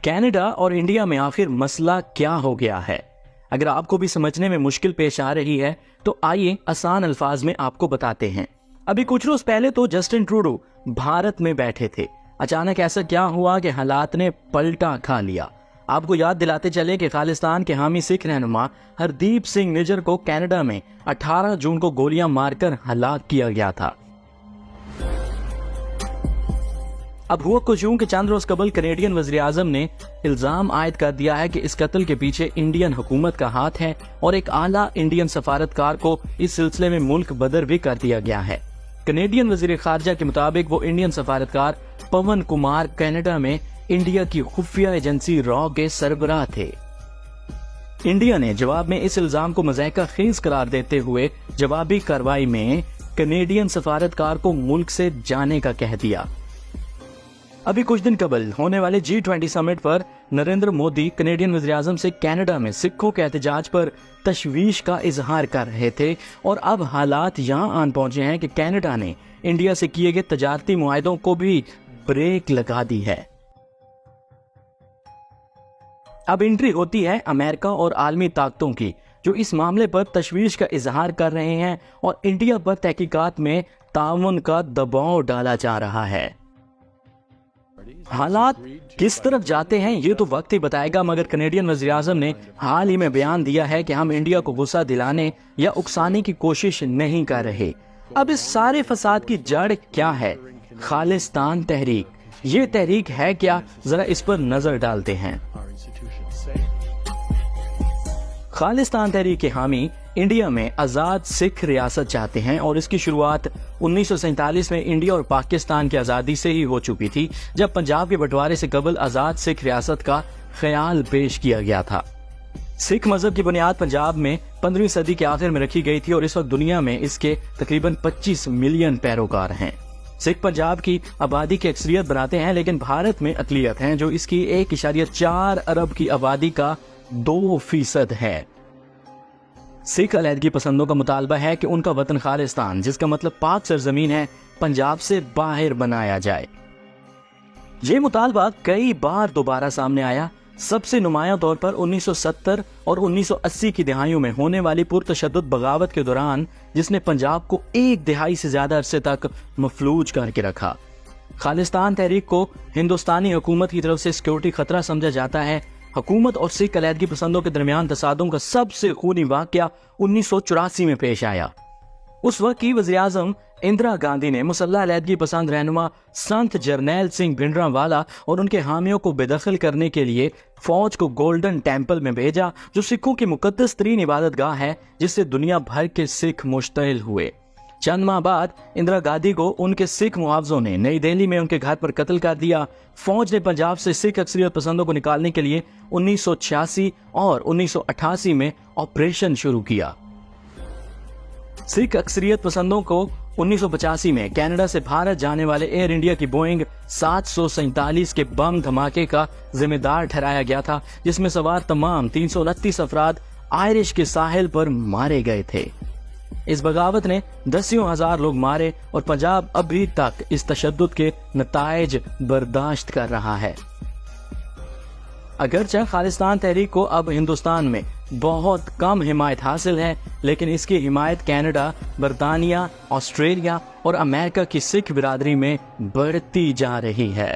Canada और India में आखिर मसला क्या हो गया है? अगर आपको भी समझने में मुश्किल पेश आ रही है तो आइए आसान अल्फाज में आपको बताते हैं। अभी कुछ रोज पहले तो जस्टिन ट्रूडो भारत में बैठे थे। अचानक ऐसा क्या हुआ कि हालात ने पलटा खा लिया। आपको याद दिलाते चले कि खालिस्तान के हामी सिख रहनुमा हरदीप सिंह निज्जर को कनाडा में 18 जून को गोलियां मारकर हलाक किया गया था। अब हुआ कुछ यूं कि चंद रोज कबल कनेडियन वज़ीर आज़म ने इल्जाम आयद कर दिया है कि इस कत्ल के पीछे इंडियन हुकूमत का हाथ है और एक आला इंडियन सफारतकार को इस सिलसिले में मुल्क बदर भी कर दिया गया है। कनेडियन वज़ीर खारजा के मुताबिक वो इंडियन सफारतकार पवन कुमार कनाडा में इंडिया की खुफिया एजेंसी रॉ के सरबराह थे। इंडिया ने जवाब में इस इल्जाम को मज़ाक़ा खेज करार देते हुए जवाबी कार्रवाई में कनेडियन सफारतकार को मुल्क से जाने का कह दिया। अभी कुछ दिन कबल होने वाले G20 समिट पर नरेंद्र मोदी कनेडियन वज़ीर आज़म से कनाडा में सिखों के एहतजाज पर तशवीश का इजहार कर रहे थे और अब हालात यहाँ आन पहुंचे हैं कि कनाडा ने इंडिया से किए गए तजारती मुआहदों को भी ब्रेक लगा दी है। अब एंट्री होती है अमेरिका और आलमी ताकतों की, जो इस मामले पर तशवीश का इजहार कर रहे हैं और इंडिया पर तहकीकात में ताउन का दबाव डाला जा रहा है। हालात किस तरफ जाते हैं ये तो वक्त ही बताएगा, मगर कनेडियन वज़ीर आज़म ने हाल ही में बयान दिया है कि हम इंडिया को गुस्सा दिलाने या उकसाने की कोशिश नहीं कर रहे। अब इस सारे फसाद की जड़ क्या है? खालिस्तान तहरीक। ये तहरीक है क्या? जरा इस पर नजर डालते हैं। खालिस्तान तहरीक के हामी इंडिया में आज़ाद सिख रियासत चाहते हैं और इसकी शुरुआत 1947 में इंडिया और पाकिस्तान की आज़ादी से ही हो चुकी थी, जब पंजाब के बंटवारे से कबल आज़ाद सिख रियासत का ख्याल पेश किया गया था। सिख मजहब की बुनियाद पंजाब में 15वीं सदी के आखिर में रखी गई थी और इस वक्त दुनिया में इसके तकरीबन 25 मिलियन पैरोकार हैं। सिख पंजाब की आबादी की अक्सरियत बनाते हैं, लेकिन भारत में अकलियत हैं जो इसकी 1.4 अरब की आबादी का 2% है। सिख अलहदगी पसंदों का मुतालबा है कि उनका वतन खालिस्तान, जिसका मतलब पाक सरजमीन है, पंजाब से बाहर बनाया जाए। ये मुतालबा कई बार दोबारा सामने आया। सबसे नुमाया तौर पर 1970 और 1980 की दिहाइयों में होने वाली पुरतशद्दुद बगावत के दौरान, जिसने पंजाब को 1 दिहाई से ज्यादा अरसे तक मफलूज करके रखा। खालिस्तान तहरीक को हिंदुस्तानी हुकूमत की तरफ से सिक्योरिटी खतरा समझा जाता है। हुकूमत और सिख अलहदगी पसंदों के दरमियान तसादुम का सबसे खूनी वाकया 1984 में पेश आया। उस वक्त की वज़ीर आज़म इंदिरा गांधी ने मुसल्लह अलहदगी पसंद रहनुमा संत जरनैल सिंह भिंडरांवाला और उनके हामियों को बेदखल करने के लिए फौज को गोल्डन टेम्पल में भेजा, जो सिखों की मुकद्दस तरीन इबादत गाह है, जिससे दुनिया भर के सिख मुश्तइल हुए। चंद माह बाद इंदिरा गांधी को उनके सिख मुआवजों ने नई दिल्ली में उनके घर पर कत्ल कर दिया। फौज ने पंजाब से सिख अक्सरियत पसंदों को निकालने के लिए 1986 और 1988 में ऑपरेशन शुरू किया। सिख अक्सरियत पसंदों को 1985 में कनाडा से भारत जाने वाले एयर इंडिया की बोइंग 747 के बम धमाके का जिम्मेदार ठहराया गया था, जिसमें सवार तमाम 329 अफराद आयरिश के साहिल पर मारे गए थे। इस बगावत ने दसियों हजार लोग मारे और पंजाब अभी तक इस तशद्दुद के नताइज बर्दाश्त कर रहा है। अगरचे खालिस्तान तहरीक को अब हिंदुस्तान में बहुत कम हिमायत हासिल है, लेकिन इसकी हिमायत कनाडा, बरतानिया, ऑस्ट्रेलिया और अमेरिका की सिख बिरादरी में बढ़ती जा रही है।